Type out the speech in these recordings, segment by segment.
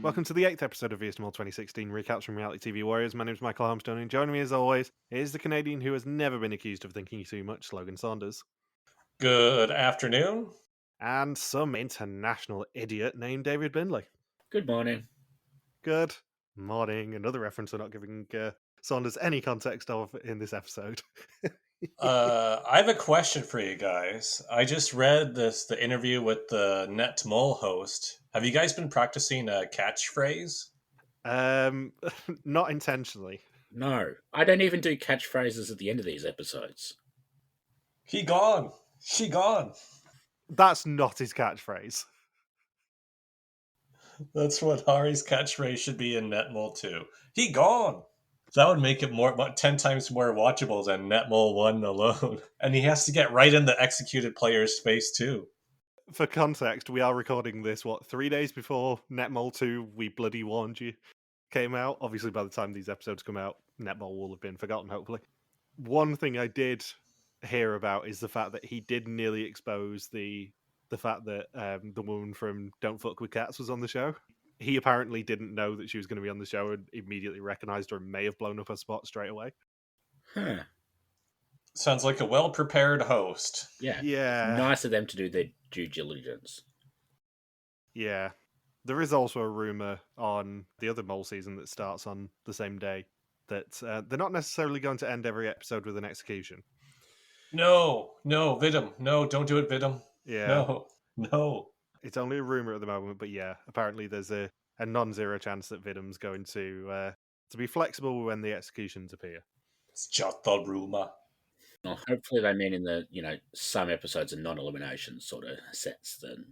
Welcome to the 8th episode of VSML 2016 Recaps from Reality TV Warriors. My name is Michael Armstrong, and joining me as always is the Canadian who has never been accused of thinking too much, Logan Saunders. Good afternoon. And some international idiot named David Bindley. Good morning. Good morning. Another reference we're not giving Saunders any context of in this episode. I have a question for you guys. I just read the interview with the NetMol host. Have you guys been practicing a catchphrase? Not intentionally. No, I don't even do catchphrases at the end of these episodes. He gone. She gone. That's not his catchphrase. That's what Hari's catchphrase should be in NetMol II. He gone. That would make it 10 times more watchable than NetMol 1 alone. And he has to get right in the executed player's space too. For context, we are recording this, 3 days before NetMol 2, we bloody warned you, came out. Obviously, by the time these episodes come out, NetMol will have been forgotten, hopefully. One thing I did hear about is the fact that he did nearly expose the fact that the woman from Don't Fuck With Cats was on the show. He apparently didn't know that she was going to be on the show and immediately recognized her and may have blown up her spot straight away. Huh. Sounds like a well-prepared host. Yeah. Nice of them to do their due diligence. Yeah. There is also a rumour on the other Mole season that starts on the same day that they're not necessarily going to end every episode with an execution. No, Vidum. No, don't do it, Vidum. Yeah. No. It's only a rumour at the moment, but yeah, apparently there's a non-zero chance that Vidum's going to be flexible when the executions appear. It's just a rumour. Well, hopefully they mean in the, some episodes of non-elimination sort of sets then.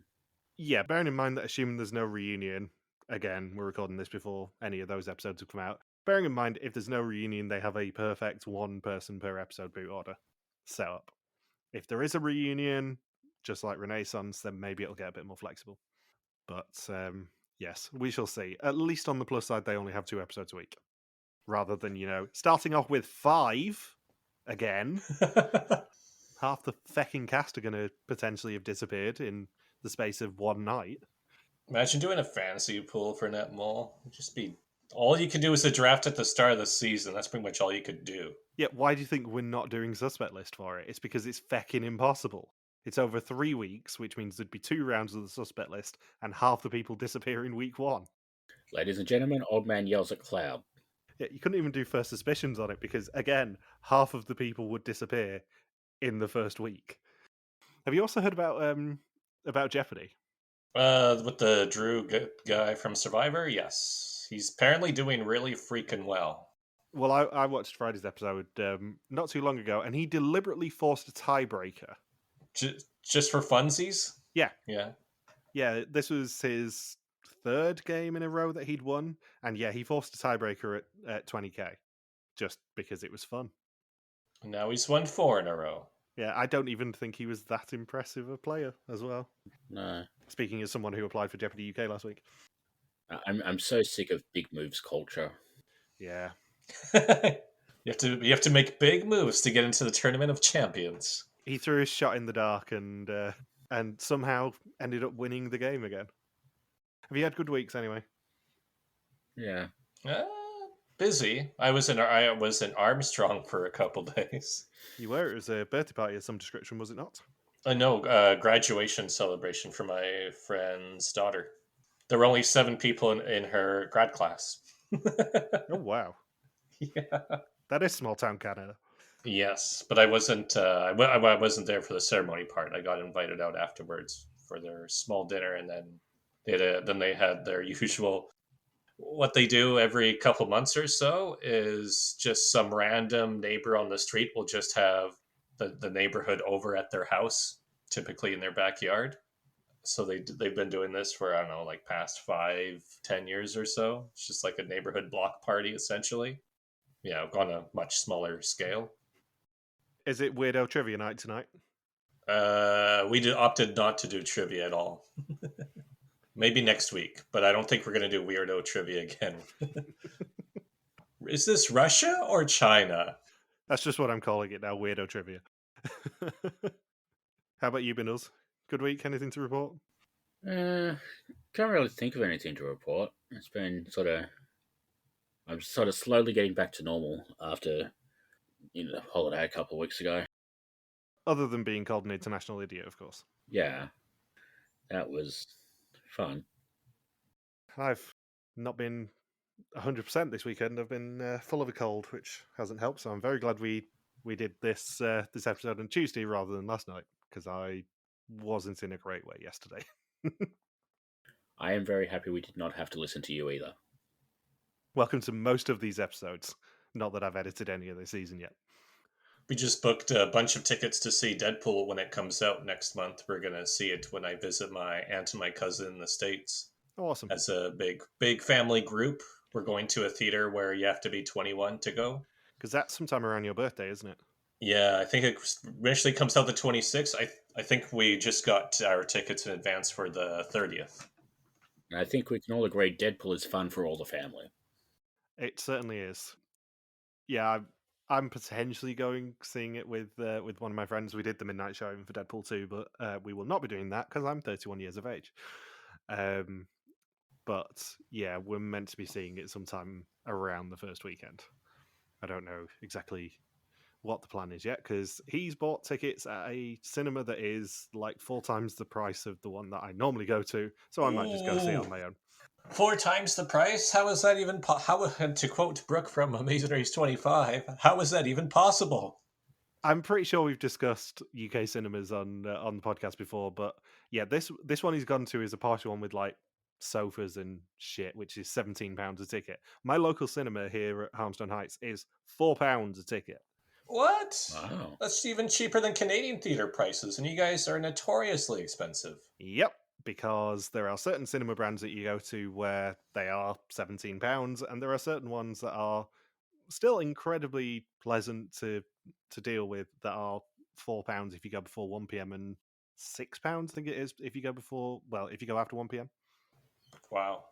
Yeah, bearing in mind that assuming there's no reunion, again, we're recording this before any of those episodes have come out, bearing in mind if there's no reunion, they have a perfect one person per episode boot order set up. If there is a reunion, just like Renaissance, then maybe it'll get a bit more flexible. But yes, we shall see. At least on the plus side, they only have 2 episodes a week. Rather than, starting off with 5 again. Half the fecking cast are going to potentially have disappeared in the space of one night. Imagine doing a fantasy pool for NetMol. Just be all you could do is a draft at the start of the season. That's pretty much all you could do. Yeah, why do you think we're not doing suspect list for it? It's because it's fecking impossible. It's over 3 weeks, which means there'd be 2 rounds of the suspect list, and half the people disappear in week 1. Ladies and gentlemen, old man yells at cloud. Yeah, you couldn't even do first suspicions on it because, again, half of the people would disappear in the first week. Have you also heard about Jeopardy? With the Drew guy from Survivor? Yes. He's apparently doing really freaking well. Well, I watched Friday's episode not too long ago, and he deliberately forced a tiebreaker. Just for funsies? Yeah. Yeah, this was his 3rd game in a row that he'd won, and yeah, he forced a tiebreaker at 20k, just because it was fun. Now he's won 4 in a row. Yeah, I don't even think he was that impressive a player as well. No. Speaking as someone who applied for Jeopardy UK last week. I'm so sick of big moves culture. Yeah. You have to make big moves to get into the Tournament of Champions. He threw his shot in the dark and somehow ended up winning the game again. Have you had good weeks anyway? Yeah. Busy. I was in Armstrong for a couple days. You were. It was a birthday party of some description, was it not? No, graduation celebration for my friend's daughter. There were only 7 people in her grad class. Oh, wow. Yeah. That is small town Canada. Yes, but I wasn't. I wasn't there for the ceremony part. I got invited out afterwards for their small dinner, and then they had their usual. What they do every couple months or so is just some random neighbor on the street will just have the neighborhood over at their house, typically in their backyard. So they've been doing this for, I don't know, like past 5-10 years or so. It's just like a neighborhood block party, essentially. Yeah, on a much smaller scale. Is it Weirdo Trivia Night tonight? We opted not to do trivia at all. Maybe next week, but I don't think we're going to do Weirdo Trivia again. Is this Russia or China? That's just what I'm calling it now, Weirdo Trivia. How about you, Bindles? Good week? Anything to report? Can't really think of anything to report. It's been I'm sort of slowly getting back to normal after the holiday a couple of weeks ago. Other than being called an international idiot, of course. Yeah, that was fun. I've not been 100% this weekend. I've been full of a cold, which hasn't helped. So I'm very glad we did this episode on Tuesday rather than last night, because I wasn't in a great way yesterday. I am very happy we did not have to listen to you either. Welcome to most of these episodes. Not that I've edited any of this season yet. We just booked a bunch of tickets to see Deadpool when it comes out next month. We're going to see it when I visit my aunt and my cousin in the States. Awesome. As a big family group, we're going to a theater where you have to be 21 to go. Because that's sometime around your birthday, isn't it? Yeah, I think it initially comes out the 26th. I think we just got our tickets in advance for the 30th. And I think we can all agree Deadpool is fun for all the family. It certainly is. Yeah, I'm potentially seeing it with one of my friends. We did the midnight showing for Deadpool 2, but we will not be doing that because I'm 31 years of age. But yeah, we're meant to be seeing it sometime around the first weekend. I don't know exactly what the plan is yet, because he's bought tickets at a cinema that is like 4 times the price of the one that I normally go to, so I might just go see it on my own. 4 times the price? How is that even to quote Brooke from Amazing Race 25, how is that even possible? I'm pretty sure we've discussed UK cinemas on the podcast before, but yeah, this one he's gone to is a partial one with like sofas and shit, which is £17 a ticket. My local cinema here at Harmstone Heights is £4 a ticket. What? Wow. That's even cheaper than Canadian theater prices, and you guys are notoriously expensive. Yep, because there are certain cinema brands that you go to where they are £17, and there are certain ones that are still incredibly pleasant to deal with that are £4 if you go before 1 p.m. and £6, I think it is, if you go after 1 p.m. Wow.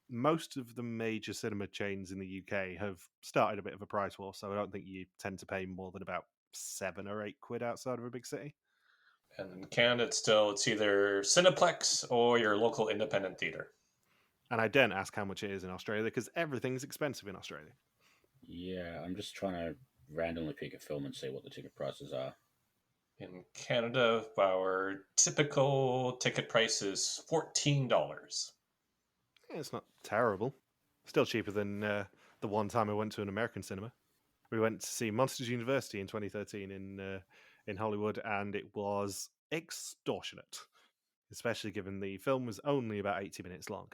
Most of the major cinema chains in the UK have started a bit of a price war, so I don't think you tend to pay more than about £7 or £8 outside of a big city. And in Canada, it's either Cineplex or your local independent theater. And I daren't ask how much it is in Australia, because everything's expensive in Australia. Yeah, I'm just trying to randomly pick a film and see what the ticket prices are. In Canada, our typical ticket price is $14. Yeah, it's not terrible. Still cheaper than the one time I went to an American cinema. We went to see Monsters University in 2013 in Hollywood, and it was extortionate, especially given the film was only about 80 minutes long.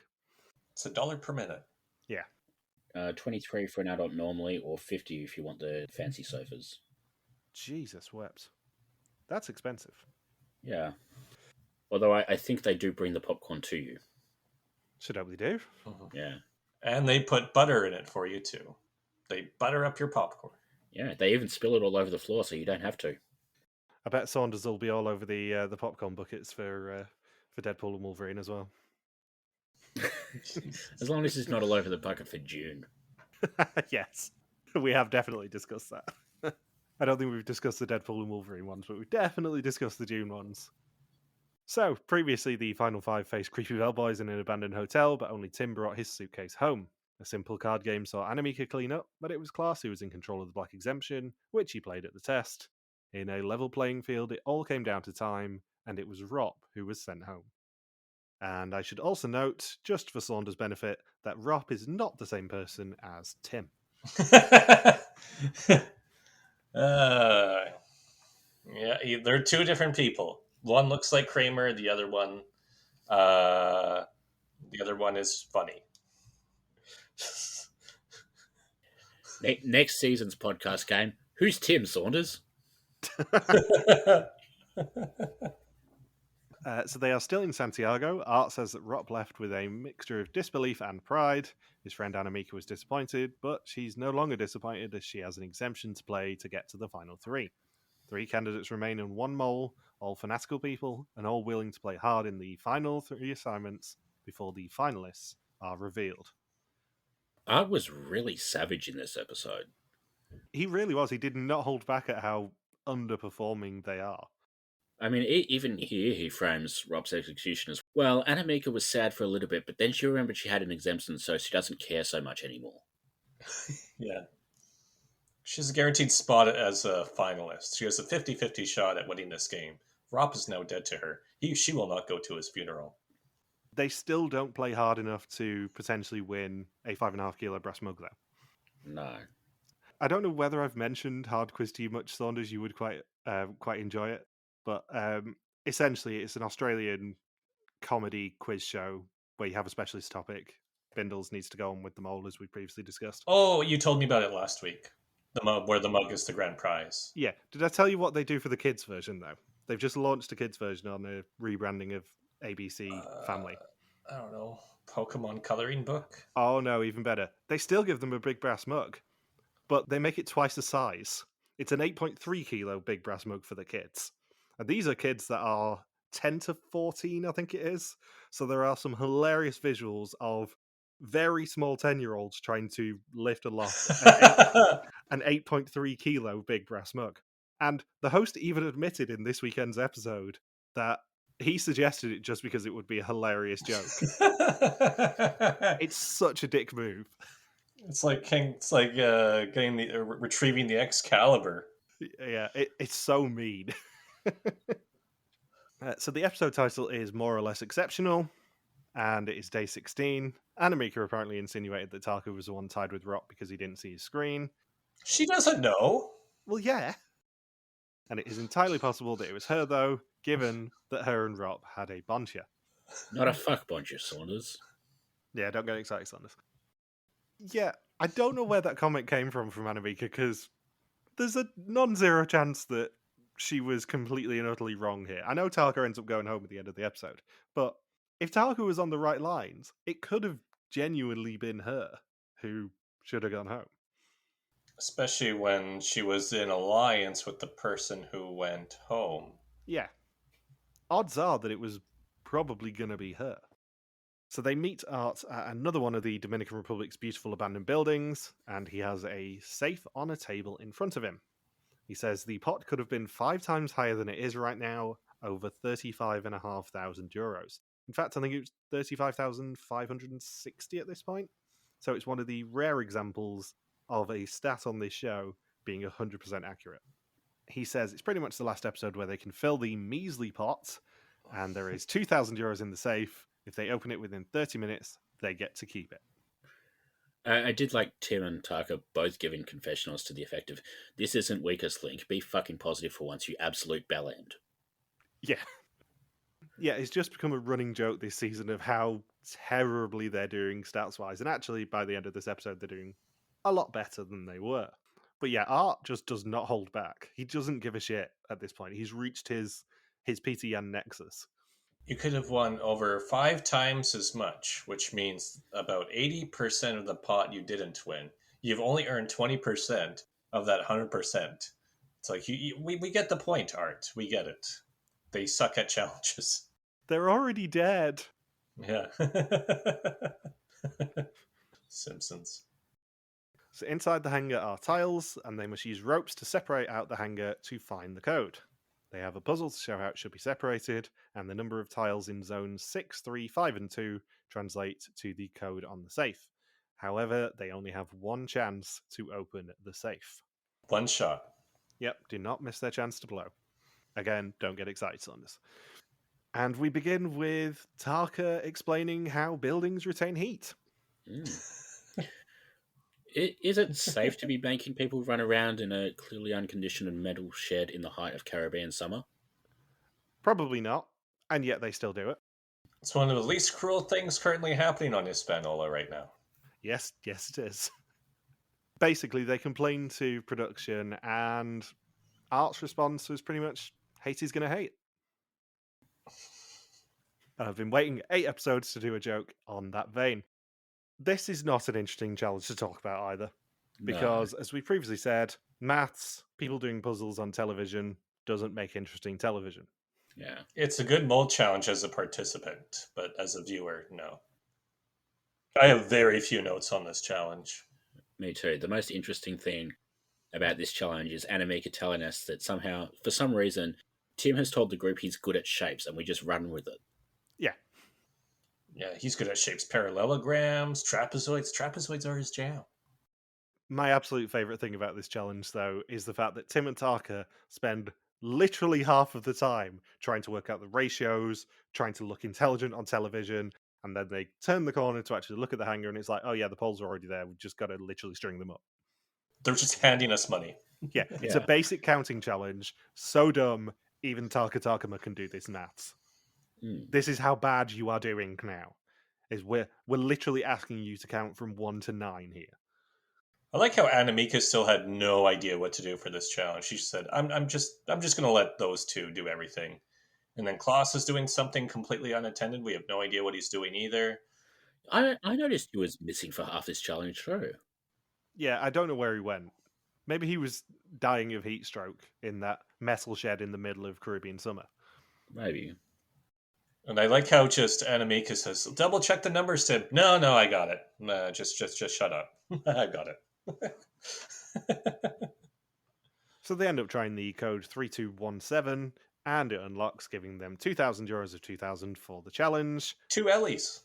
It's $1 per minute. Yeah. 23 for an adult normally, or 50 if you want the fancy sofas. Jesus wept. That's expensive. Yeah. Although I think they do bring the popcorn to you. Should hope they do. Mm-hmm. Yeah. And they put butter in it for you, too. They butter up your popcorn. Yeah, they even spill it all over the floor so you don't have to. I bet Saunders will be all over the popcorn buckets for Deadpool and Wolverine as well. As long as it's not all over the bucket for June. Yes, we have definitely discussed that. I don't think we've discussed the Deadpool and Wolverine ones, but we've definitely discussed the June ones. So, previously, the final 5 faced creepy bellboys in an abandoned hotel, but only Tim brought his suitcase home. A simple card game saw Annemieke clean up, but it was Klaas who was in control of the Black Exemption, which he played at the test. In a level playing field, it all came down to time, and it was Rob who was sent home. And I should also note, just for Saunders' benefit, that Rob is not the same person as Tim. Yeah, they're 2 different people. One looks like Kramer, the other one is funny. Next season's podcast game, who's Tim, Saunders? So they are still in Santiago. Art says that Rob left with a mixture of disbelief and pride. His friend Annemieke was disappointed, but she's no longer disappointed as she has an exemption to play to get to the final 3. 3 candidates remain and 1 mole, all fanatical people, and all willing to play hard in the final 3 assignments before the finalists are revealed. Art was really savage in this episode. He really was. He did not hold back at how underperforming they are. I mean, even here he frames Rob's execution as, well, Annemieke was sad for a little bit, but then she remembered she had an exemption, so she doesn't care so much anymore. Yeah. She's a guaranteed spot as a finalist. She has a 50-50 shot at winning this game. Rob is now dead to her. She will not go to his funeral. They still don't play hard enough to potentially win a 5.5 kilo brass mug, though. No. I don't know whether I've mentioned Hard Quiz to you much, Saunders. You would quite enjoy it. But essentially, it's an Australian comedy quiz show where you have a specialist topic. Bindles needs to go on with the mole, as we previously discussed. Oh, you told me about it last week. The mug, where the mug is the grand prize. Yeah. Did I tell you what they do for the kids version, though? They've just launched a kids version on a rebranding of ABC Family. I don't know. Pokemon coloring book? Oh, no, even better. They still give them a big brass mug, but they make it twice the size. It's an 8.3 kilo big brass mug for the kids. And these are kids that are 10 to 14, I think it is. So there are some hilarious visuals of very small 10-year-olds trying to lift aloft an 8.3 kilo big brass mug. And the host even admitted in this weekend's episode that he suggested it just because it would be a hilarious joke. It's such a dick move. It's like retrieving the Excalibur. Yeah, it's so mean. So the episode title is More or Less Exceptional, and it is day 16. Annemieke apparently insinuated that Taeke was the one tied with Rock because he didn't see his screen. She doesn't know. Well, yeah. And it is entirely possible that it was her, though, given that her and Rob had a boncha. Not a fuck bunch of Saunders. Yeah, don't get excited, Saunders. Yeah, I don't know where that comment came from Annemieke, because there's a non-zero chance that she was completely and utterly wrong here. I know Taeke ends up going home at the end of the episode, but if Taeke was on the right lines, it could have genuinely been her who should have gone home. Especially when she was in alliance with the person who went home. Yeah. Odds are that it was probably going to be her. So they meet Art at another one of the Dominican Republic's beautiful abandoned buildings, and he has a safe on a table in front of him. He says the pot could have been 5 times higher than it is right now, over 35,500 euros. In fact, I think it was 35,560 at this point. So it's one of the rare examples of a stat on this show being 100% accurate. He says it's pretty much the last episode where they can fill the measly pot, and there is 2,000 euros in the safe. If they open it within 30 minutes, they get to keep it. I did like Tim and Taeke both giving confessionals to the effect of, this isn't weakest link, be fucking positive for once, you absolute bellend. Yeah. Yeah, it's just become a running joke this season of how terribly they're doing stats-wise. And actually, by the end of this episode, they're doing a lot better than they were. But yeah, Art just does not hold back. He doesn't give a shit at this point. He's reached his Peter Yan nexus. You could have won over 5 times as much, which means about 80% of the pot you didn't win. You've only earned 20% of that 100%. It's like, we get the point, Art. We get it. They suck at challenges. They're already dead. Yeah. Simpsons. So inside the hangar are tiles, and they must use ropes to separate out the hangar to find the code. They have a puzzle to show how it should be separated, and the number of tiles in zones 6, 3, 5, and 2 translate to the code on the safe. However, they only have one chance to open the safe. One shot. Yep, do not miss their chance to blow. Again, don't get excited on this. And we begin with Taeke explaining how buildings retain heat. Is it safe to be making people run around in a clearly unconditioned metal shed in the height of Caribbean summer? Probably not, and yet they still do it. It's one of the least cruel things currently happening on Hispaniola right now. Yes, it is. Basically, they complain to production, and Art's response was pretty much, hate is going to hate. And I've been waiting 8 episodes to do a joke on that vein. This is not an interesting challenge to talk about either. Because, as we previously said, maths, people doing puzzles on television, doesn't make interesting television. Yeah. It's a good mold challenge as a participant, but as a viewer, no. I have very few notes on this challenge. Me too. The most interesting thing about this challenge is Annemieke telling us that somehow, for some reason, Tim has told the group he's good at shapes, and we just run with it. Yeah. Yeah, he's good at shapes. Parallelograms, trapezoids. Trapezoids are his jam. My absolute favourite thing about this challenge, though, is the fact that Tim and Taeke spend literally half of the time trying to work out the ratios, trying to look intelligent on television, and then they turn the corner to actually look at the hanger, and it's like, oh yeah, the poles are already there. We've just got to literally string them up. They're just handing us money. Yeah, it's a basic counting challenge. So dumb, even Taeke Takema can do this maths. This is how bad you are doing now. Is we're literally asking you to count from 1 to 9 here. I like how Annemieke still had no idea what to do for this challenge. She said, "I'm just going to let those two do everything," and then Klaas is doing something completely unattended. We have no idea what he's doing either. I noticed he was missing for half this challenge too. Yeah, I don't know where he went. Maybe he was dying of heat stroke in that metal shed in the middle of Caribbean summer. Maybe. And I like how just Annemieke says, "Double check the numbers, Tim." No, I got it. Just shut up. I got it. So they end up trying the code 3217, and it unlocks, giving them €2,000 of 2,000 for the challenge. 2 Ellies.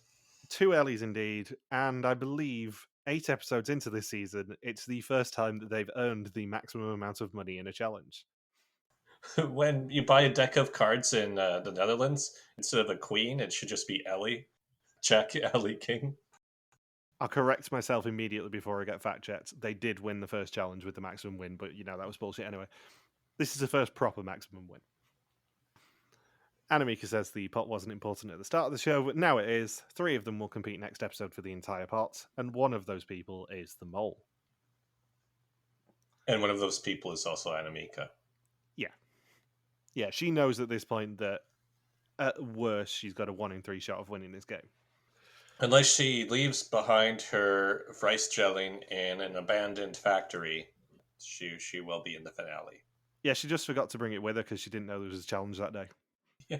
2 Ellies indeed, and I believe 8 episodes into this season, it's the first time that they've earned the maximum amount of money in a challenge. When you buy a deck of cards in the Netherlands, instead of a queen, it should just be Ellie. Jack Ellie King. I'll correct myself immediately before I get fact checked. They did win the first challenge with the maximum win, but that was bullshit anyway. This is the first proper maximum win. Annemieke says the pot wasn't important at the start of the show, but now it is. 3 of them will compete next episode for the entire pot, and one of those people is the mole. And one of those people is also Annemieke. Yeah, she knows at this point that at worst she's got a 1 in 3 shot of winning this game. Unless she leaves behind her rice gelling in an abandoned factory, she will be in the finale. Yeah, she just forgot to bring it with her because she didn't know there was a challenge that day. Yeah.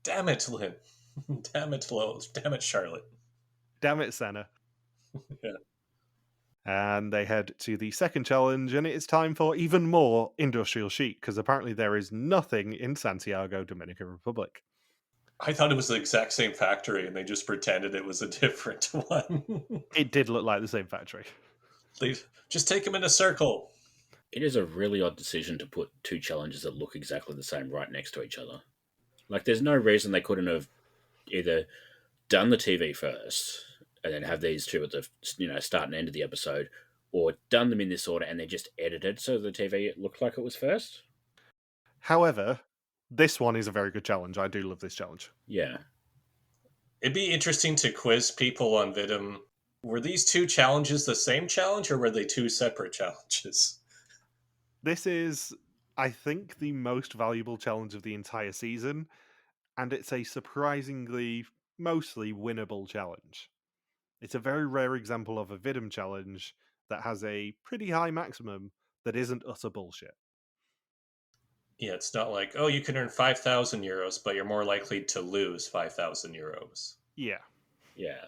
Damn it, Lynn. Damn it, Lowe's. Damn it, Charlotte. Damn it, Senna. Yeah. And they head to the second challenge, and it is time for even more industrial chic, because apparently there is nothing in Santiago, Dominican Republic. I thought it was the exact same factory, and they just pretended it was a different one. It did look like the same factory. Just take them in a circle. It is a really odd decision to put 2 challenges that look exactly the same right next to each other. Like, there's no reason they couldn't have either done the TV first and then have these 2 at the start and end of the episode, or done them in this order and then just edited so the TV looked like it was first. However, this one is a very good challenge. I do love this challenge. Yeah. It'd be interesting to quiz people on Vidum. Were these 2 challenges the same challenge, or were they 2 separate challenges? This is, I think, the most valuable challenge of the entire season, and it's a surprisingly, mostly winnable challenge. It's a very rare example of a Vidum challenge that has a pretty high maximum that isn't utter bullshit. Yeah, it's not like, oh, you can earn 5,000 euros, but you're more likely to lose 5,000 euros. Yeah. Yeah.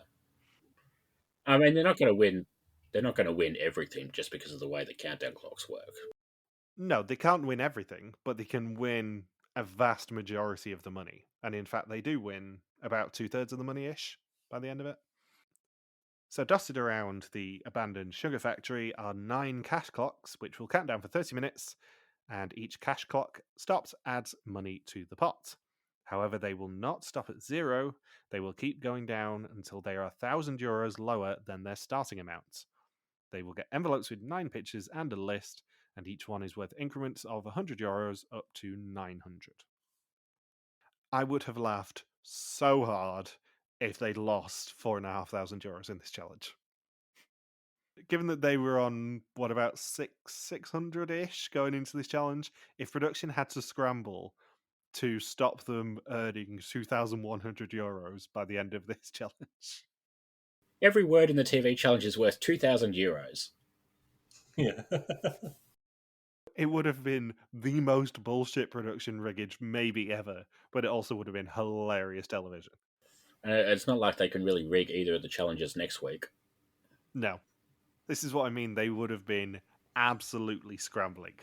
I mean, they're not going to win. They're not going to win everything just because of the way the countdown clocks work. No, they can't win everything, but they can win a vast majority of the money. And in fact, they do win about 2/3 of the money-ish by the end of it. So dotted around the abandoned sugar factory are 9 cash clocks, which will count down for 30 minutes, and each cash clock stops adds money to the pot. However, they will not stop at 0. They will keep going down until they are 1,000 euros lower than their starting amount. They will get envelopes with 9 pictures and a list, and each one is worth increments of 100 euros up to 900. I would have laughed so hard if they'd lost 4,500 euros in this challenge. Given that they were on, about 600-ish going into this challenge, if production had to scramble to stop them earning 2,100 euros by the end of this challenge. Every word in the TV challenge is worth 2,000 euros. Yeah. It would have been the most bullshit production riggage maybe ever, but it also would have been hilarious television. It's not like they can really rig either of the challenges next week. No. This is what I mean. They would have been absolutely scrambling.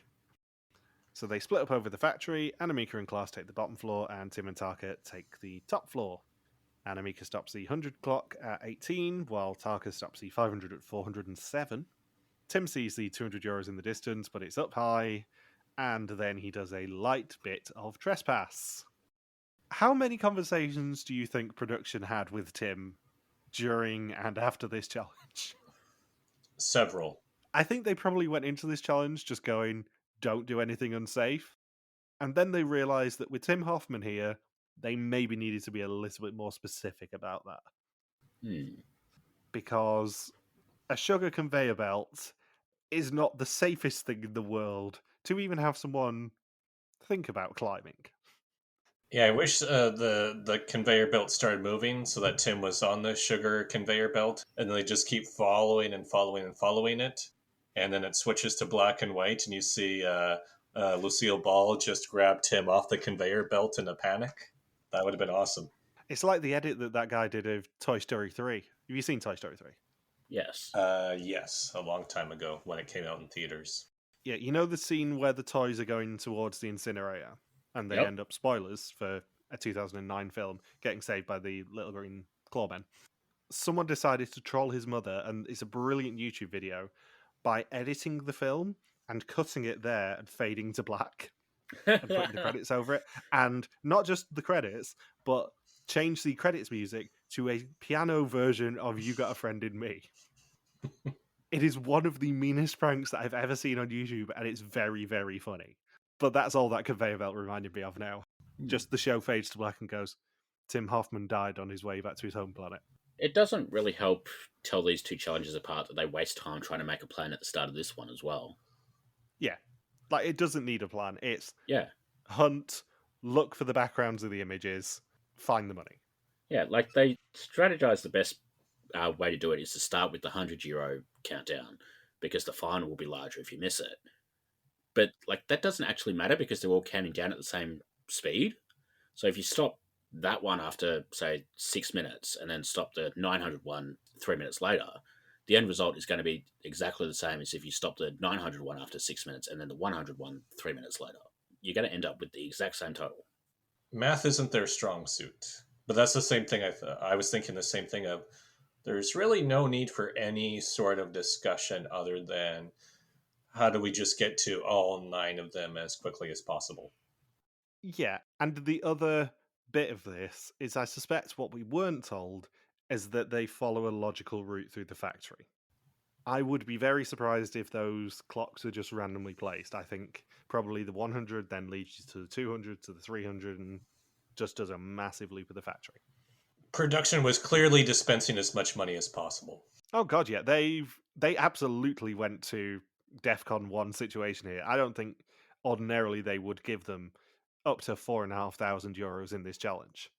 So they split up over the factory. Annemieke and Klaas take the bottom floor, and Tim and Taeke take the top floor. Annemieke stops the 100 clock at 18, while Taeke stops the 500 at 407. Tim sees the €200 in the distance, but it's up high, and then he does a light bit of trespass. How many conversations do you think production had with Tim during and after this challenge? Several. I think they probably went into this challenge just going, don't do anything unsafe. And then they realised that with Tim Hoffman here, they maybe needed to be a little bit more specific about that. Because a sugar conveyor belt is not the safest thing in the world to even have someone think about climbing. Yeah, I wish the conveyor belt started moving so that Tim was on the sugar conveyor belt, and they just keep following and following and following it, and then it switches to black and white, and you see Lucille Ball just grab Tim off the conveyor belt in a panic. That would have been awesome. It's like the edit that guy did of Toy Story 3. Have you seen Toy Story 3? Yes. Yes, a long time ago when it came out in theaters. Yeah, you know the scene where the toys are going towards the incinerator and they end up, spoilers for a 2009 film, getting saved by the little green clawmen. Someone decided to troll his mother, and it's a brilliant YouTube video, by editing the film and cutting it there and fading to black and putting the credits over it. And not just the credits, but change the credits music to a piano version of You Got a Friend in Me. It is one of the meanest pranks that I've ever seen on YouTube, and it's very, very funny. But that's all that conveyor belt reminded me of now. Just the show fades to black and goes, Tim Hoffman died on his way back to his home planet. It doesn't really help tell these two challenges apart that they waste time trying to make a plan at the start of this one as well. Yeah. Like, it doesn't need a plan. It's Yeah. hunt, look for the backgrounds of the images, find the money. Yeah, like they strategize the best way to do it is to start with the €100 countdown, because the fine will be larger if you miss it. But like that doesn't actually matter because they're all counting down at the same speed. So if you stop that one after, say, 6 minutes and then stop the 900 one 3 minutes later, the end result is going to be exactly the same as if you stop the 900 one after 6 minutes and then the 100 one 3 minutes later. You're going to end up with the exact same total. Math isn't their strong suit. But that's the same thing I was thinking the same thing of. There's really no need for any sort of discussion other than how do we just get to all 9 of them as quickly as possible. Yeah, and the other bit of this is I suspect what we weren't told is that they follow a logical route through the factory. I would be very surprised if those clocks are just randomly placed. I think probably the 100 then leads you to the 200, to the 300, and just does a massive loop of the factory. Production was clearly dispensing as much money as possible. Oh god, yeah, they absolutely went to DEFCON 1 situation here. I don't think ordinarily they would give them up to €4,500 in this challenge.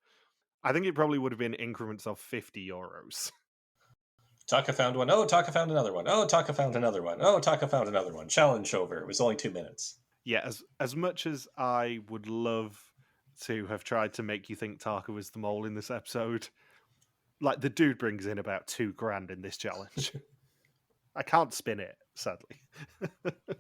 I think it probably would have been increments of €50. Taeke found one. Oh, Taeke found another one. Oh, Taeke found another one. Oh, Taeke found another one. Challenge over. It was only 2 minutes. Yeah, as much as I would love to have tried to make you think Taeke was the mole in this episode, like the dude brings in about $2,000 in this challenge. I can't spin it, sadly.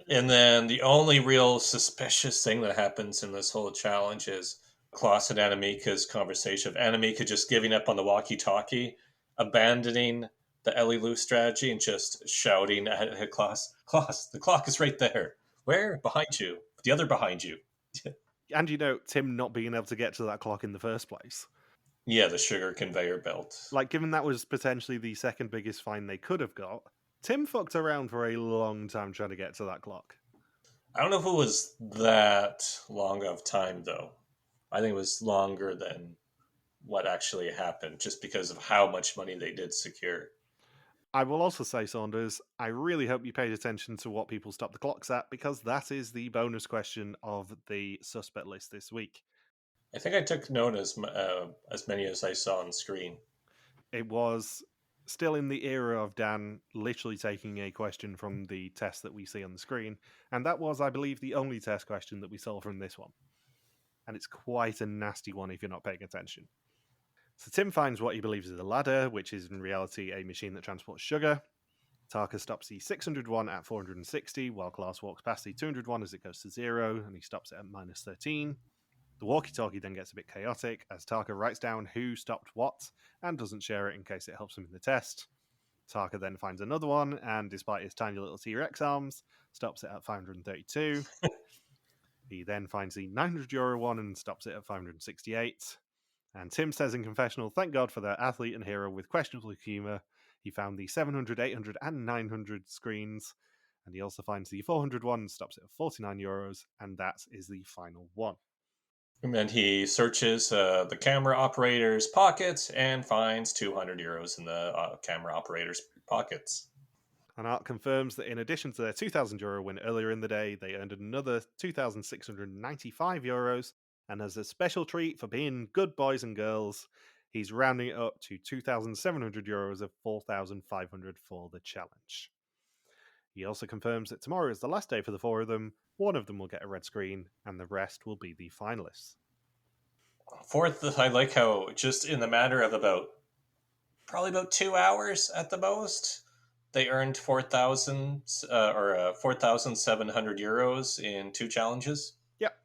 And then the only real suspicious thing that happens in this whole challenge is Klaas and Annemiek's conversation of Annemieke just giving up on the walkie-talkie, abandoning the Elilu strategy, and just shouting at Klaas, Klaas, the clock is right there. Where? Behind you. The other behind you. And Tim not being able to get to that clock in the first place. Yeah, the sugar conveyor belt. Like, given that was potentially the second biggest fine they could have got, Tim fucked around for a long time trying to get to that clock. I don't know if it was that long of time, though. I think it was longer than what actually happened, just because of how much money they did secure. I will also say, Saunders, I really hope you paid attention to what people stop the clocks at, because that is the bonus question of the suspect list this week. I think I took note as many as I saw on screen. It was still in the era of Dan literally taking a question from the test that we see on the screen, and that was, I believe, the only test question that we saw from this one. And it's quite a nasty one if you're not paying attention. So Tim finds what he believes is a ladder, which is in reality a machine that transports sugar. Taeke stops the 601 at 460, while Klaas walks past the 201 as it goes to 0, and he stops it at minus 13. The walkie-talkie then gets a bit chaotic, as Taeke writes down who stopped what, and doesn't share it in case it helps him in the test. Taeke then finds another one, and despite his tiny little T-Rex arms, stops it at 532. He then finds the €900 one and stops it at 568. And Tim says in confessional, thank God for that athlete and hero with questionable humour. He found the 700, 800 and 900 screens. And he also finds the 400 one and stops it at €49. And that is the final one. And then he searches the camera operator's pockets and finds €200 in the camera operator's pockets. And Art confirms that in addition to their €2,000 win earlier in the day, they earned another €2,695. And as a special treat for being good boys and girls, he's rounding it up to €2,700 of 4,500 for the challenge. He also confirms that tomorrow is the last day for the four of them. One of them will get a red screen, and the rest will be the finalists. Fourth, I like how just in the matter of probably about 2 hours at the most, they earned 4,700 euros in 2 challenges. Yep.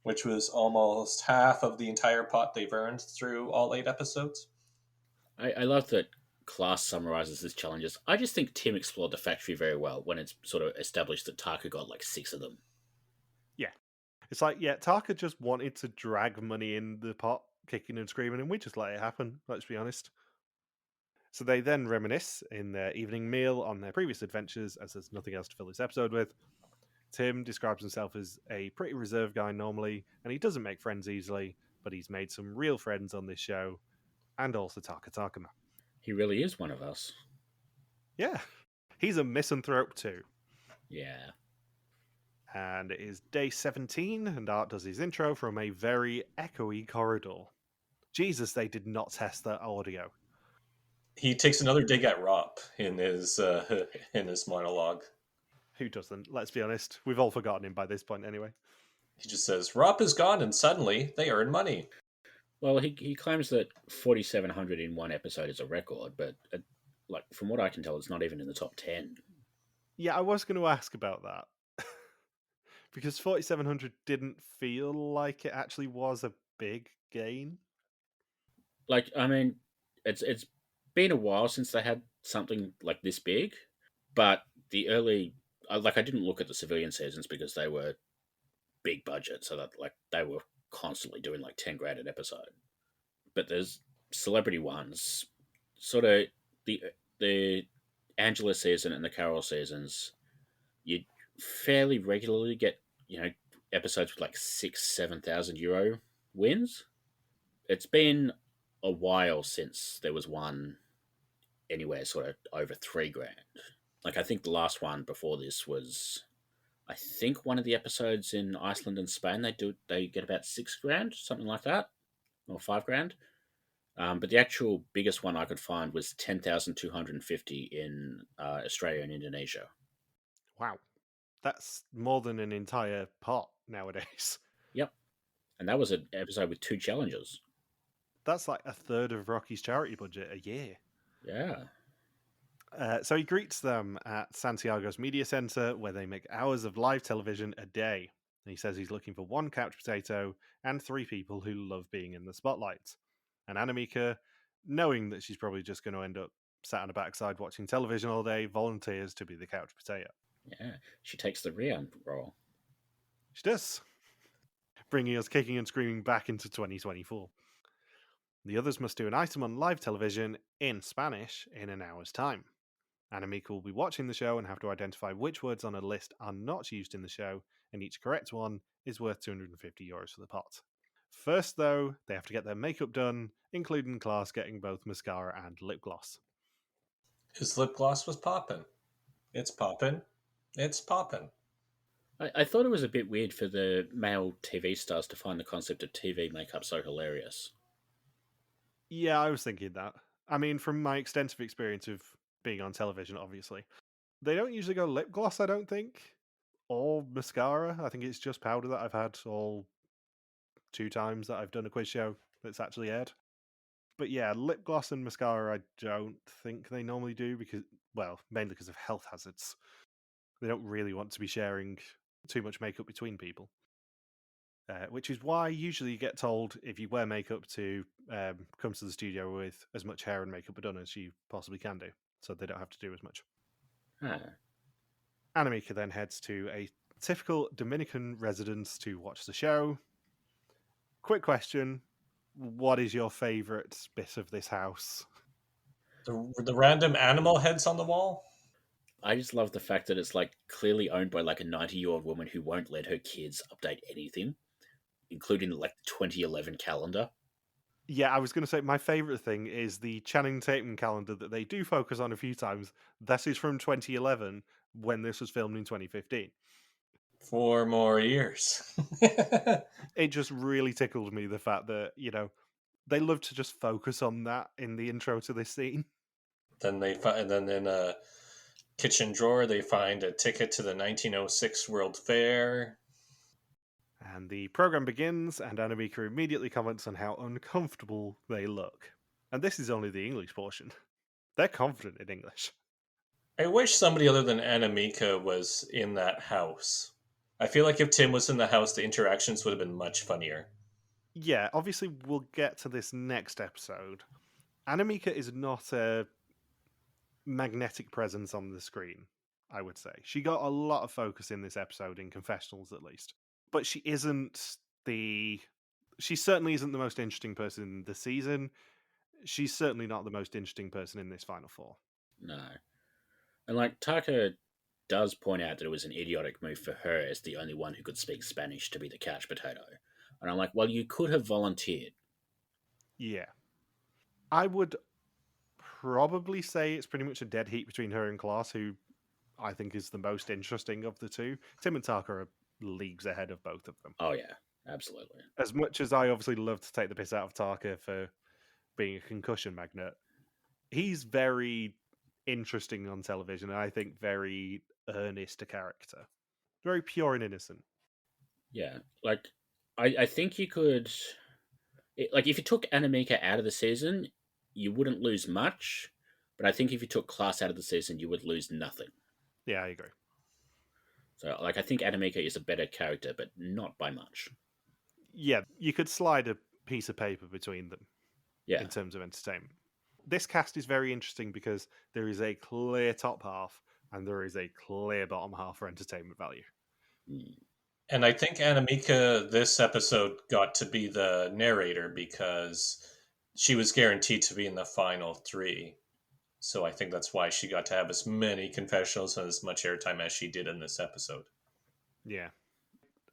Which was almost half of the entire pot they've earned through all 8 episodes. I love that Klaas summarizes his challenges. I just think Tim explored the factory very well when it's sort of established that Taeke got like 6 of them. Yeah. It's like, yeah, Taeke just wanted to drag money in the pot, kicking and screaming, and we just let it happen, let's be honest. So they then reminisce in their evening meal on their previous adventures, as there's nothing else to fill this episode with. Tim describes himself as a pretty reserved guy normally, and he doesn't make friends easily, but he's made some real friends on this show, and also Taeke Takema. He really is one of us. Yeah. He's a misanthrope too. Yeah. And it is day 17, and Art does his intro from a very echoey corridor. Jesus, they did not test that audio. He takes another dig at Rob in his monologue. Who doesn't? Let's be honest. We've all forgotten him by this point anyway. He just says, Rob is gone, and suddenly they earn money. Well, he claims that 4,700 in one episode is a record, but like from what I can tell, it's not even in the top 10. Yeah, I was going to ask about that. Because 4,700 didn't feel like it actually was a big gain. Like, I mean, it's been a while since they had something like this big, but the early, I didn't look at the civilian seasons because they were big budget, so that like they were constantly doing like 10 grand an episode. But there's celebrity ones, sort of the Angela season and the Carol seasons. You fairly regularly get episodes with like €6,000-7,000 wins. It's been a while since there was one anywhere sort of over 3 grand. Like I think the last one before this was, I think one of the episodes in Iceland and Spain they get about 6 grand, something like that, or 5 grand. But the actual biggest one I could find was 10,250 in Australia and Indonesia. Wow. That's more than an entire pot nowadays. Yep. And that was an episode with 2 challenges. That's like a third of Rocky's charity budget a year. Yeah. So he greets them at Santiago's media center, where they make hours of live television a day. And he says he's looking for 1 couch potato and 3 people who love being in the spotlight. And Annemieke, knowing that she's probably just going to end up sat on her backside watching television all day, volunteers to be the couch potato. Yeah, she takes the Rian role. She does. Bringing us kicking and screaming back into 2024. The others must do an item on live television in Spanish in an hour's time. Annemieke will be watching the show and have to identify which words on a list are not used in the show, and each correct one is worth €250 for the pot. First, though, they have to get their makeup done, including Klaas getting both mascara and lip gloss. His lip gloss was popping. It's popping. It's popping. I thought it was a bit weird for the male TV stars to find the concept of TV makeup so hilarious. Yeah, I was thinking that. I mean, from my extensive experience of being on television, obviously, they don't usually go lip gloss, I don't think, or mascara. I think it's just powder that I've had all 2 times that I've done a quiz show that's actually aired. But yeah, lip gloss and mascara, I don't think they normally do because, well, mainly because of health hazards. They don't really want to be sharing too much makeup between people. Which is why usually you get told if you wear makeup to come to the studio with as much hair and makeup done as you possibly can do, so they don't have to do as much. Annemieke then heads to a typical Dominican residence to watch the show. Quick question: what is your favourite bit of this house? The random animal heads on the wall. I just love the fact that it's like clearly owned by like a 90-year-old woman who won't let her kids update anything, including like the 2011 calendar. Yeah, I was going to say my favourite thing is the Channing Tatum calendar that they do focus on a few times. This is from 2011 when this was filmed in 2015. 4 more years. It just really tickled me the fact that, they love to just focus on that in the intro to this scene. Then they find, then in a kitchen drawer they find a ticket to the 1906 World Fair. And the program begins, and Annemieke immediately comments on how uncomfortable they look. And this is only the English portion. They're confident in English. I wish somebody other than Annemieke was in that house. I feel like if Tim was in the house, the interactions would have been much funnier. Yeah, obviously we'll get to this next episode. Annemieke is not a magnetic presence on the screen, I would say. She got a lot of focus in this episode, in confessionals at least. But she isn't she certainly isn't the most interesting person in the season. She's certainly not the most interesting person in this Final Four. No. And like Taeke does point out that it was an idiotic move for her as the only one who could speak Spanish to be the couch potato. And I'm like, well, you could have volunteered. Yeah. I would probably say it's pretty much a dead heat between her and Klaas, who I think is the most interesting of the two. Tim and Taeke are leagues ahead of both of them. Oh, yeah, absolutely. As much as I obviously love to take the piss out of Taeke for being a concussion magnet, he's very interesting on television, and I think very earnest a character. Very pure and innocent. Yeah, like, I think you could... Like, if you took Annemieke out of the season, you wouldn't lose much, but I think if you took Klaas out of the season, you would lose nothing. Yeah, I agree. So, like, I think Annemieke is a better character, but not by much. Yeah, you could slide a piece of paper between them Yeah. in terms of entertainment. This cast is very interesting because there is a clear top half and there is a clear bottom half for entertainment value. And I think Annemieke this episode got to be the narrator because she was guaranteed to be in the final 3. So I think that's why she got to have as many confessionals and as much airtime as she did in this episode. Yeah.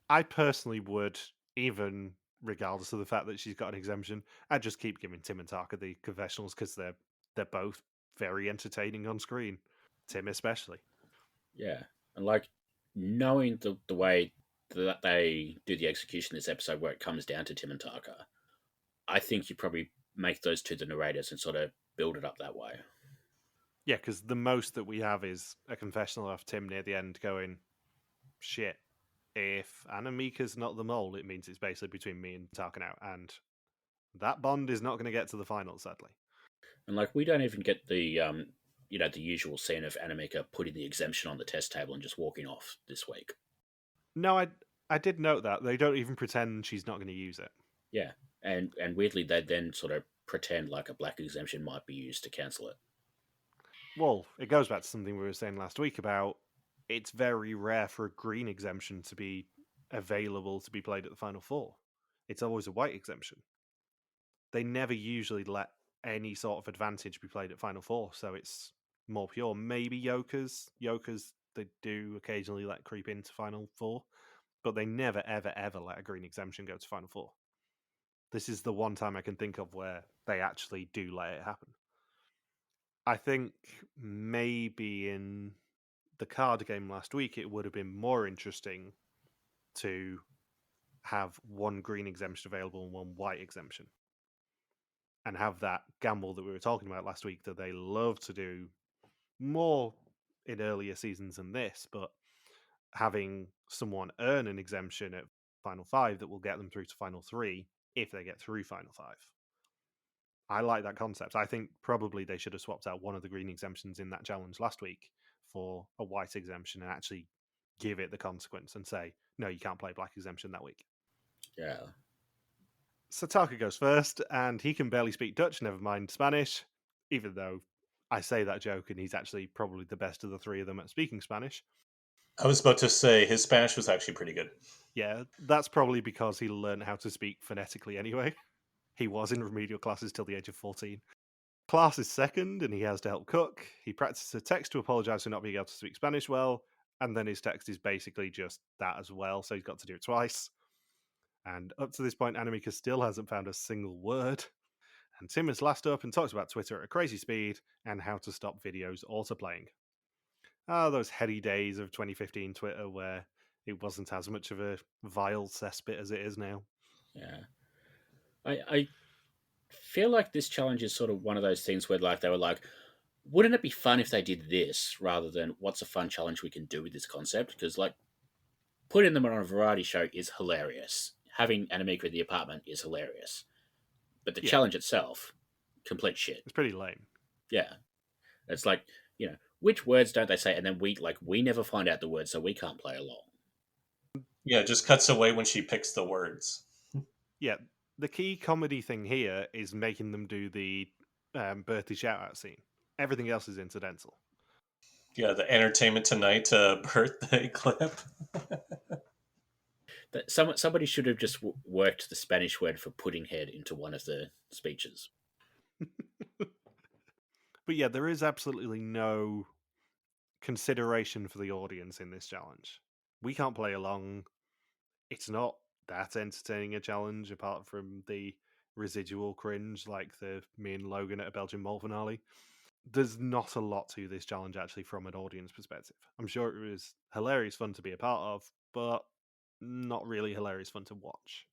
I personally would, even regardless of the fact that she's got an exemption, I'd just keep giving Tim and Taeke the confessionals because they're both very entertaining on screen. Tim especially. Yeah. And like knowing the way that they do the execution of this episode where it comes down to Tim and Taeke, I think you probably make those two the narrators and sort of build it up that way. Yeah, because the most that we have is a confessional of Tim near the end going, shit, if Annemieka's not the mole, it means it's basically between me and Taeke now, and that bond is not going to get to the final, sadly. And like we don't even get the the usual scene of Annemieke putting the exemption on the test table and just walking off this week. No, I did note that. They don't even pretend she's not going to use it. Yeah, and weirdly they then sort of pretend like a black exemption might be used to cancel it. Well, it goes back to something we were saying last week about it's very rare for a green exemption to be available to be played at the Final Four. It's always a white exemption. They never usually let any sort of advantage be played at Final Four, so it's more pure. Maybe Jokers they do occasionally let creep into Final Four, but they never, ever, ever let a green exemption go to Final Four. This is the one time I can think of where they actually do let it happen. I think maybe in the card game last week, it would have been more interesting to have one green exemption available and one white exemption. And have that gamble that we were talking about last week that they love to do more in earlier seasons than this, but having someone earn an exemption at Final 5 that will get them through to Final 3 if they get through Final 5. I like that concept. I think probably they should have swapped out one of the green exemptions in that challenge last week for a white exemption and actually give it the consequence and say, no, you can't play black exemption that week. Yeah. So Taeke goes first, and he can barely speak Dutch, never mind Spanish, even though I say that joke and he's actually probably the best of the three of them at speaking Spanish. I was about to say his Spanish was actually pretty good. Yeah, that's probably because he learned how to speak phonetically anyway. He was in remedial classes till the age of 14. Klaas is second, and he has to help cook. He practices a text to apologise for not being able to speak Spanish well, and then his text is basically just that as well, so he's got to do it twice. And up to this point, Annemieke still hasn't found a single word. And Tim is last up and talks about Twitter at a crazy speed and how to stop videos autoplaying. Those heady days of 2015 Twitter where it wasn't as much of a vile cesspit as it is now. Yeah. I feel like this challenge is sort of one of those things where like they were like, wouldn't it be fun if they did this rather than what's a fun challenge we can do with this concept? Because like putting them on a variety show is hilarious. Having Annemieke in the apartment is hilarious. But the challenge itself, complete shit. It's pretty lame. Yeah. It's like, which words don't they say? And then we never find out the words, so we can't play along. Yeah, it just cuts away when she picks the words. Yeah, the key comedy thing here is making them do the birthday shout-out scene. Everything else is incidental. Yeah, the Entertainment Tonight birthday clip. Somebody should have just worked the Spanish word for pudding head into one of the speeches. But yeah, there is absolutely no consideration for the audience in this challenge. We can't play along. It's not that entertaining a challenge apart from the residual cringe like the me and Logan at a Belgian mall finale. There's not a lot to this challenge actually from an audience perspective. I'm sure it was hilarious fun to be a part of, but not really hilarious fun to watch.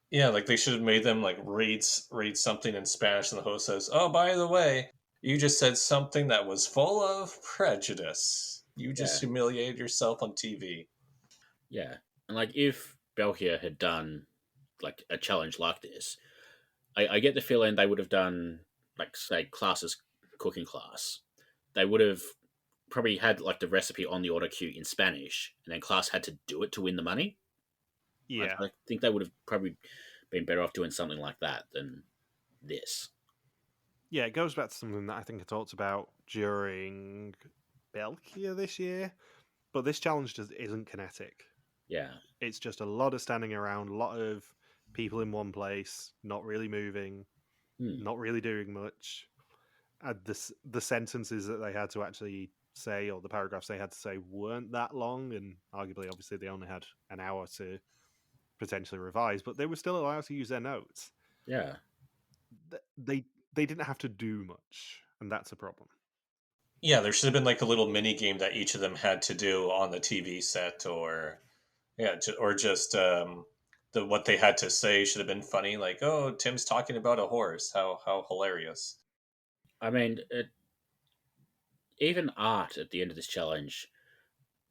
Yeah, like they should have made them like read something in Spanish, and the host says, "Oh, by the way, you just said something that was full of prejudice. You just humiliated yourself on TV." Yeah, and like if België had done like a challenge like this, I get the feeling they would have done like say Klaas's cooking class. They would have probably had like the recipe on the auto cue in Spanish, and then Klaas had to do it to win the money. Yeah. I think they would have probably been better off doing something like that than this. Yeah, it goes back to something that I think I talked about during België this year, but this challenge just isn't kinetic. Yeah. It's just a lot of standing around, a lot of people in one place, not really moving, not really doing much. The sentences that they had to actually say, or the paragraphs they had to say, weren't that long, and arguably, obviously, they only had an hour to potentially revise, but they were still allowed to use their notes. Yeah. They didn't have to do much, and that's a problem. Yeah, there should have been like a little mini game that each of them had to do on the TV set, or just what they had to say should have been funny. Like, oh, Tim's talking about a horse. How hilarious! I mean, even Art at the end of this challenge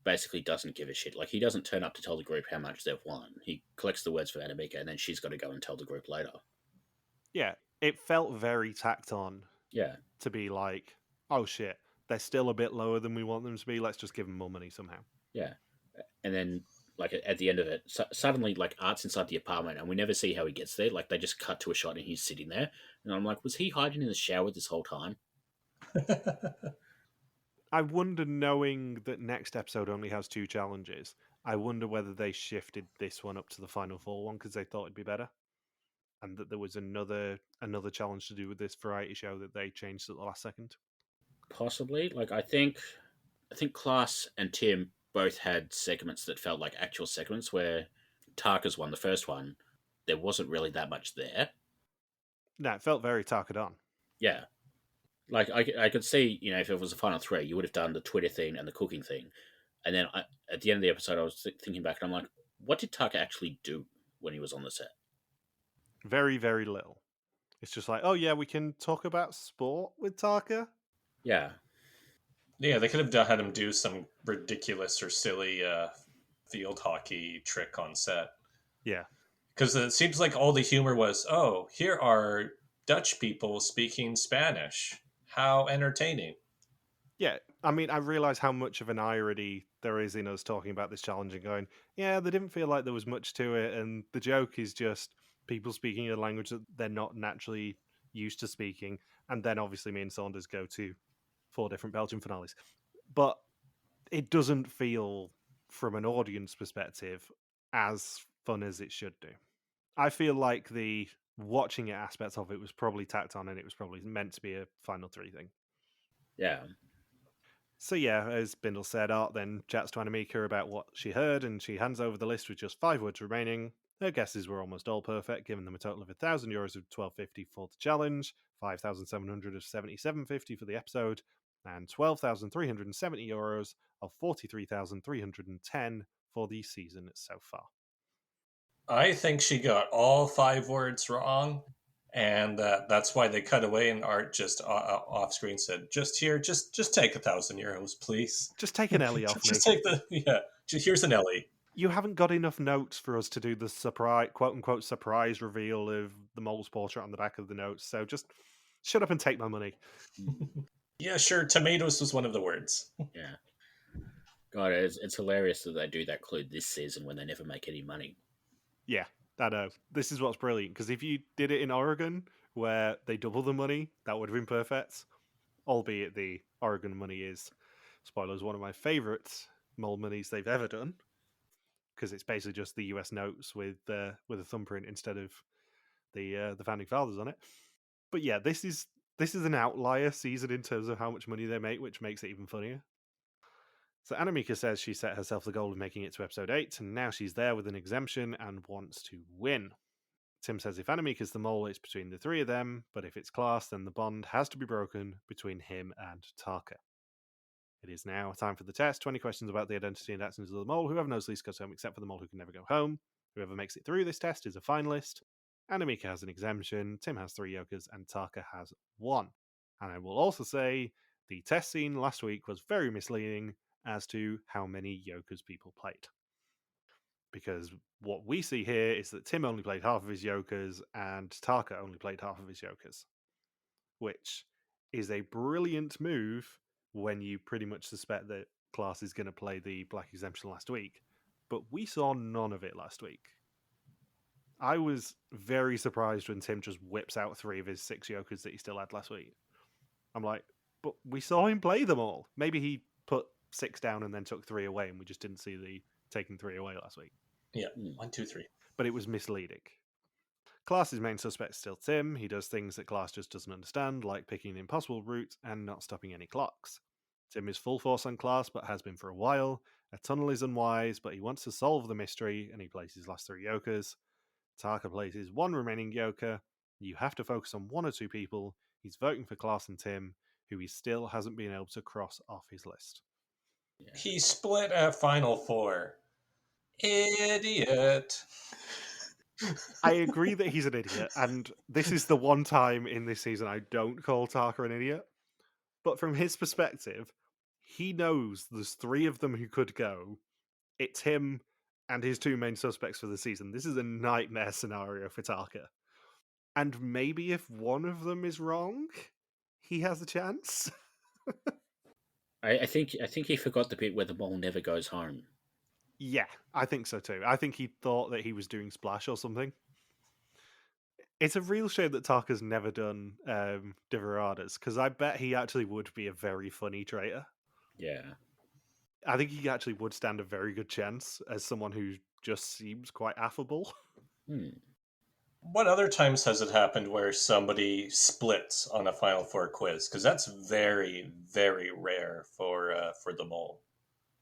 basically doesn't give a shit. Like, he doesn't turn up to tell the group how much they've won. He collects the words for Annemieke, and then she's got to go and tell the group later. Yeah, it felt very tacked on. Yeah. To be like, oh shit, they're still a bit lower than we want them to be. Let's just give them more money somehow. Yeah. And then, like, at the end of it, suddenly, like, Art's inside the apartment, and we never see how he gets there. Like, they just cut to a shot, and he's sitting there. And I'm like, was he hiding in the shower this whole time? I wonder, knowing that next episode only has 2 challenges, I wonder whether they shifted this one up to the Final Four one because they thought it'd be better, and that there was another challenge to do with this variety show that they changed at the last second. Possibly. Like, I think Klaas and Tim both had segments that felt like actual segments, where Take's one, the first one, there wasn't really that much there. No, it felt very Take'd on. Yeah. Like, I could see, if it was a final 3, you would have done the Twitter thing and the cooking thing. And then at the end of the episode, I was thinking back, and I'm like, what did Taeke actually do when he was on the set? Very, very little. It's just like, oh yeah, we can talk about sport with Taeke. Yeah. Yeah, they could have had him do some ridiculous or silly field hockey trick on set. Yeah. Because it seems like all the humor was, oh, here are Dutch people speaking Spanish. How entertaining. Yeah, I mean, I realise how much of an irony there is in us talking about this challenge and going, yeah, they didn't feel like there was much to it, and the joke is just people speaking a language that they're not naturally used to speaking, and then obviously me and Saunders go to 4 different Belgian finales. But it doesn't feel, from an audience perspective, as fun as it should do. I feel like the watching it aspect of it was probably tacked on, and it was probably meant to be a final 3 thing. Yeah. So yeah, as Bindles said, Art then chats to Annemieke about what she heard, and she hands over the list with just 5 words remaining. Her guesses were almost all perfect, giving them a total of €1,000 of 12.50 for the challenge, 5,700 of 77.50 for the episode, and €12,370 of 43,310 for the season so far. I think she got all 5 words wrong, and that's why they cut away. And Art just off screen said, "Just here, just take €1,000, please. Just take an Ellie off me. Just take here's an Ellie." You haven't got enough notes for us to do the surprise, quote unquote, surprise reveal of the mole's portrait on the back of the notes. So just shut up and take my money. Yeah, sure. Tomatoes was one of the words. Yeah. God, it's hilarious that they do that clue this season when they never make any money. Yeah, I know. This is what's brilliant, because if you did it in Oregon, where they double the money, that would have been perfect. Albeit the Oregon money is, spoilers, one of my favourite mole monies they've ever done, because it's basically just the US notes with a thumbprint instead of the founding fathers on it. But yeah, this is an outlier season in terms of how much money they make, which makes it even funnier. So Annemieke says she set herself the goal of making it to episode 8, and now she's there with an exemption and wants to win. Tim says if Annemieke is the mole, it's between the 3 of them, but if it's Klaas, then the bond has to be broken between him and Taeke. It is now time for the test. 20 questions about the identity and actions of the mole. Whoever knows least goes home, except for the mole who can never go home. Whoever makes it through this test is a finalist. Annemieke has an exemption, Tim has 3 jokers, and Taeke has 1. And I will also say the test scene last week was very misleading as to how many jokers people played. Because what we see here is that Tim only played half of his jokers and Taeke only played half of his jokers, which is a brilliant move when you pretty much suspect that Klaas is going to play the black exemption last week. But we saw none of it last week. I was very surprised when Tim just whips out 3 of his 6 jokers that he still had last week. I'm like, but we saw him play them all. Maybe he put 6 down and then took 3 away, and we just didn't see the taking 3 away last week. Yeah, 1, 2, 3. But it was misleading. Klaas's main suspect is still Tim. He does things that Klaas just doesn't understand, like picking an impossible route and not stopping any clocks. Tim is full force on Klaas, but has been for a while. A tunnel is unwise, but he wants to solve the mystery, and he plays his last 3 jokers. Taeke plays his 1 remaining joker. You have to focus on 1 or 2 people. He's voting for Klaas and Tim, who he still hasn't been able to cross off his list. Yeah. He split at Final 4. Idiot. I agree that he's an idiot, and this is the one time in this season I don't call Taeke an idiot. But from his perspective, he knows there's 3 of them who could go. It's him and his 2 main suspects for the season. This is a nightmare scenario for Taeke. And maybe if one of them is wrong, he has a chance. I think he forgot the bit where the mole never goes home. Yeah, I think so too. I think he thought that he was doing Splash or something. It's a real shame that Take's never done Diveradas, because I bet he actually would be a very funny traitor. Yeah. I think he actually would stand a very good chance as someone who just seems quite affable. What other times has it happened where somebody splits on a Final 4 quiz? Because that's very, very rare for the mole.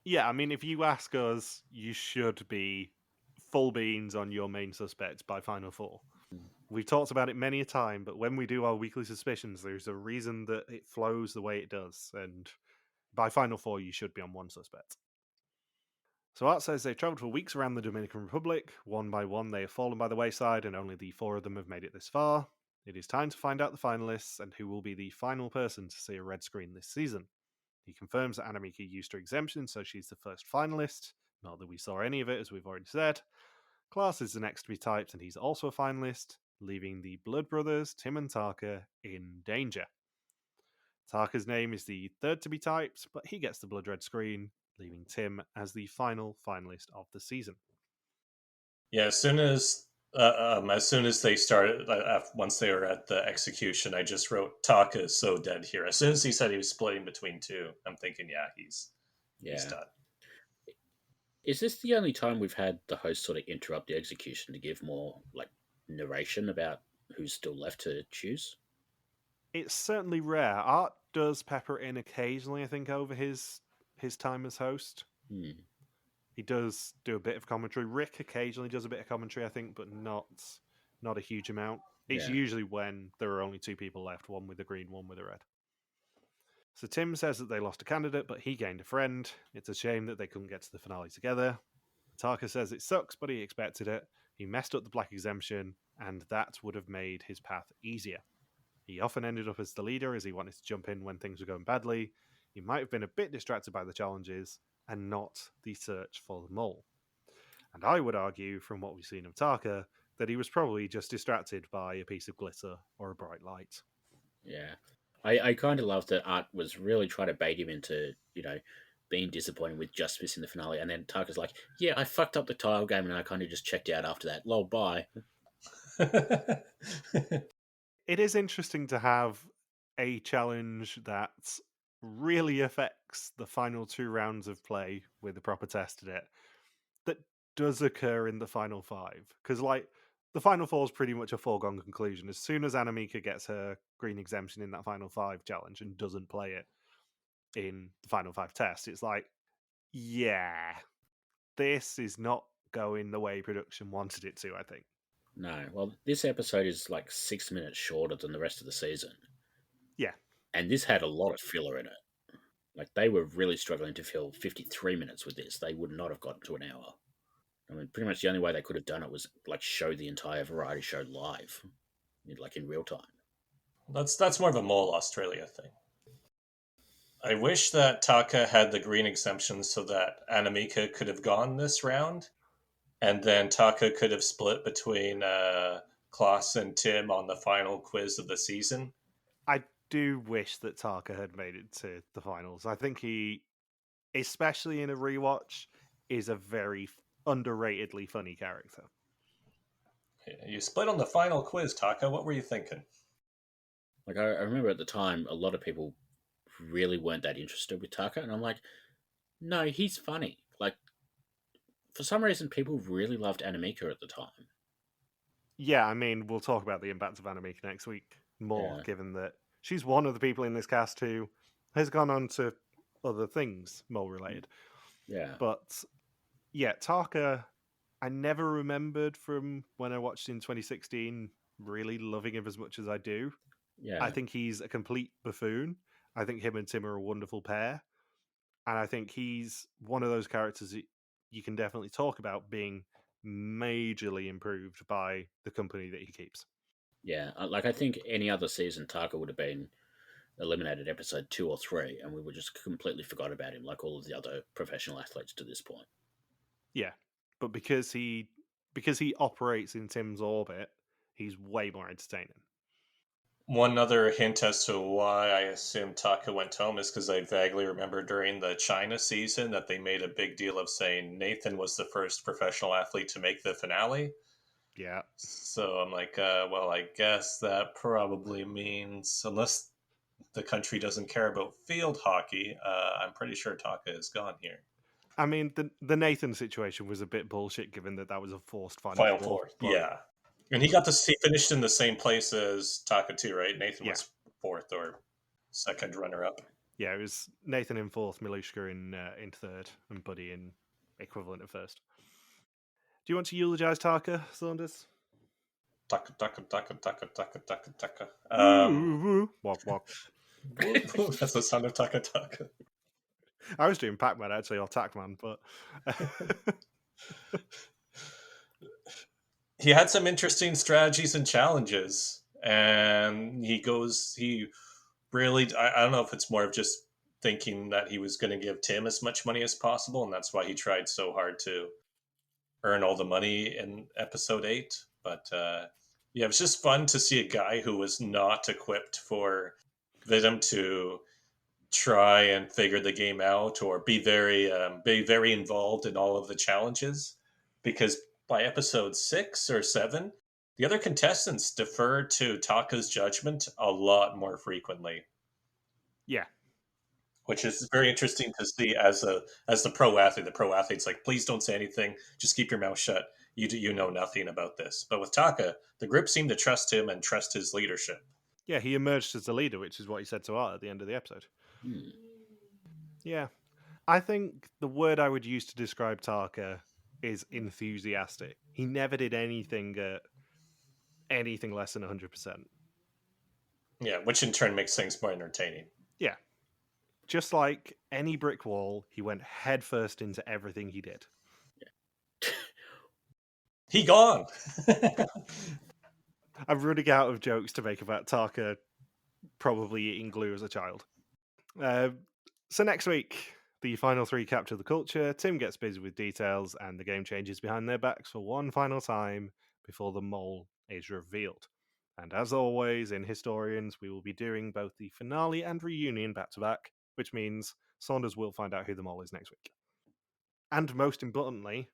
Yeah, I mean, if you ask us, you should be full beans on your main suspects by Final 4. We've talked about it many a time, but when we do our weekly suspicions, there's a reason that it flows the way it does, and by Final 4, you should be on 1 suspect. So Art says they've travelled for weeks around the Dominican Republic. 1 by 1, they have fallen by the wayside, and only the 4 of them have made it this far. It is time to find out the finalists and who will be the final person to see a red screen this season. He confirms that Annemieke used her exemption, so she's the first finalist. Not that we saw any of it, as we've already said. Klaas is the next to be typed, and he's also a finalist. leaving the Blood Brothers, Tim and Taeke, in danger. Take's name is the third to be typed, but he gets the blood red screen, leaving Tim as the final finalist of the season. Yeah, as soon as they started, once they were at the execution, I just wrote Taeke is so dead here. As soon as he said he was splitting between two, I'm thinking, yeah, he's done. Is this the only time we've had the host sort of interrupt the execution to give more like narration about who's still left to choose? It's certainly rare. Art does pepper it in occasionally, I think, over his time as host. He does do a bit of commentary. Rick occasionally does a bit of commentary, I think, but not a huge amount. It's usually when there are only two people left, one with a green, one with a red. So Tim says that they lost a candidate, but he gained a friend. It's a shame that they couldn't get to the finale together. Taeke says it sucks, but he expected it. He messed up the black exemption, and that would have made his path easier. He often ended up as the leader as he wanted to jump in when things were going badly. He might have been a bit distracted by the challenges and not the search for the mole. And I would argue, from what we've seen of Taeke, that he was probably just distracted by a piece of glitter or a bright light. Yeah. I kind of love that Art was really trying to bait him into, being disappointed with just missing the finale. And then Take's like, yeah, I fucked up the tile game and I kind of just checked out after that. Lol, bye. It is interesting to have a challenge that really affects the final 2 rounds of play with the proper test in it that does occur in the final 5. Because, the final 4 is pretty much a foregone conclusion. As soon as Annemieke gets her green exemption in that final 5 challenge and doesn't play it in the final 5 test, it's like, yeah, this is not going the way production wanted it to, I think. No, well, this episode is like 6 minutes shorter than the rest of the season. Yeah. And this had a lot of filler in it. Like, they were really struggling to fill 53 minutes with this. They would not have gotten to an hour. I mean, pretty much the only way they could have done it was, show the entire variety show live, in real time. That's more of a Mole Australia thing. I wish that Taeke had the green exemption so that Annemieke could have gone this round, and then Taeke could have split between Klaas and Tim on the final quiz of the season. I do wish that Taeke had made it to the finals. I think he, especially in a rewatch, is a very underratedly funny character. You split on the final quiz, Taeke. What were you thinking? I remember at the time, a lot of people really weren't that interested with Taeke, and I'm like, no, he's funny. For some reason, people really loved Annemieke at the time. Yeah, I mean, we'll talk about the impact of Annemieke next week more, given that she's one of the people in this cast who has gone on to other things mole related. Yeah. But yeah, Taeke, I never remembered from when I watched in 2016 really loving him as much as I do. Yeah. I think he's a complete buffoon. I think him and Tim are a wonderful pair. And I think he's one of those characters that you can definitely talk about being majorly improved by the company that he keeps. Yeah, I think any other season, Taeke would have been eliminated episode 2 or 3, and we would just completely forgot about him, like all of the other professional athletes to this point. Yeah, but because he operates in Tim's orbit, he's way more entertaining. One other hint as to why I assume Taeke went home is because I vaguely remember during the China season that they made a big deal of saying Nathan was the first professional athlete to make the finale. Yeah. So I'm like, well, I guess that probably means, unless the country doesn't care about field hockey, I'm pretty sure Taeke is gone here. I mean, the Nathan situation was a bit bullshit, given that was a forced Final four. Yeah. And he finished in the same place as Taeke too, right? Nathan was 4th or 2nd runner-up. Yeah, it was Nathan in 4th, Milushka in 3rd, and Buddy in equivalent of 1st. Do you want to eulogize Taeke, Saunders? Taeke. Walk, walk. That's the sound of Taeke. I was doing Pac-Man actually, or Tac-Man, but he had some interesting strategies and challenges, and I don't know if it's more of just thinking that he was going to give Tim as much money as possible, and that's why he tried so hard to earn all the money in episode 8. But Yeah, it was just fun to see a guy who was not equipped for Vidum to try and figure the game out or be very involved in all of the challenges, because by episode 6 or 7 the other contestants defer to Taka's judgment a lot more frequently, Yeah. which is very interesting to see as the pro athlete. The pro athlete's like, please don't say anything, just keep your mouth shut, you know nothing about this. But with Taka, the group seemed to trust him and trust his leadership. Yeah, he emerged as the leader, which is what he said to Art at the end of the episode. Yeah. I think the word I would use to describe Taka is enthusiastic. He never did anything less than 100%. Yeah, which in turn makes things more entertaining. Yeah. Just like any brick wall, he went headfirst into everything he did. He gone. I'm running out of jokes to make about Taka probably eating glue as a child. So next week, the final 3 capture the culture, Tim gets busy with details, and the game changes behind their backs for one final time before the mole is revealed. And as always, in Historians, we will be doing both the finale and reunion back-to-back, which means Saunders will find out who the mole is next week. And most importantly,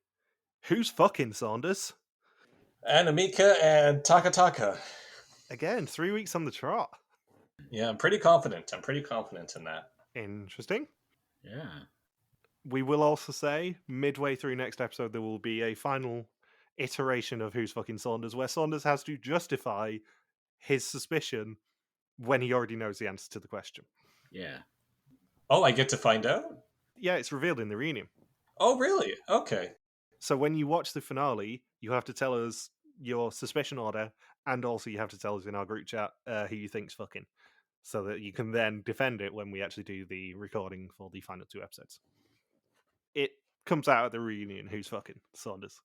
who's fucking Saunders? Annemieke and Taka. Again, 3 weeks on the trot. Yeah, I'm pretty confident in that. Interesting. Yeah. We will also say, midway through next episode, there will be a final iteration of Who's Fucking Saunders, where Saunders has to justify his suspicion when he already knows the answer to the question. Yeah. Oh, I get to find out? Yeah, it's revealed in the reunion. Oh, really? Okay. So when you watch the finale, you have to tell us your suspicion order, and also you have to tell us in our group chat who you think's fucking, so that you can then defend it when we actually do the recording for the final 2 episodes. It comes out at the reunion, who's fucking Saunders.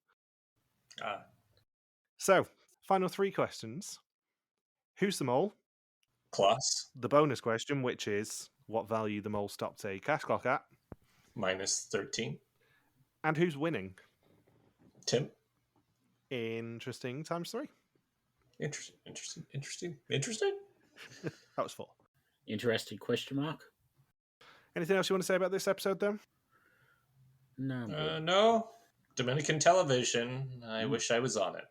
So, final 3 questions. Who's the mole? Klaas. The bonus question, which is what value the mole stopped a cash clock at? Minus 13. And who's winning? Tim. Interesting times 3. Interesting. That was 4. Interesting question mark? Anything else you want to say about this episode, though? No. No. Dominican television. I wish I was on it.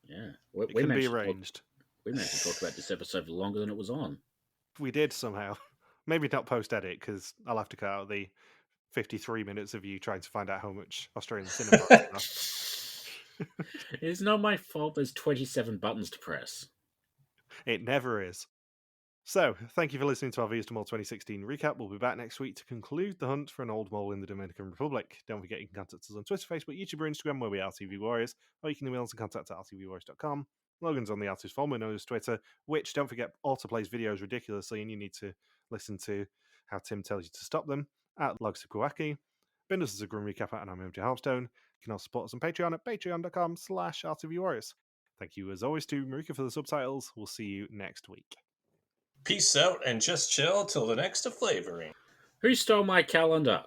Yeah. It can be arranged. We managed to talk about this episode for longer than it was on. We did somehow. Maybe not post-edit, because I'll have to cut out the 53 minutes of you trying to find out how much Australian cinema are. It's not my fault there's 27 buttons to press. It never is. So, thank you for listening to our Views to Mole 2016 recap. We'll be back next week to conclude the hunt for an old mole in the Dominican Republic. Don't forget you can contact us on Twitter, Facebook, YouTube, or Instagram, where we are RTV Warriors, or you can email us at contact@rtvwarriors.com. Logan's on the artist formerly known as Twitter, which, don't forget, autoplays videos ridiculously, and you need to listen to how Tim tells you to stop them, at Logsupawaki. Bindles is a grim recap at I'm MJ Harmstone. You can also support us on Patreon at patreon.com/rtvwarriors. Thank you as always to Marika for the subtitles. We'll see you next week. Peace out and just chill till the next flavoring. Who stole my calendar?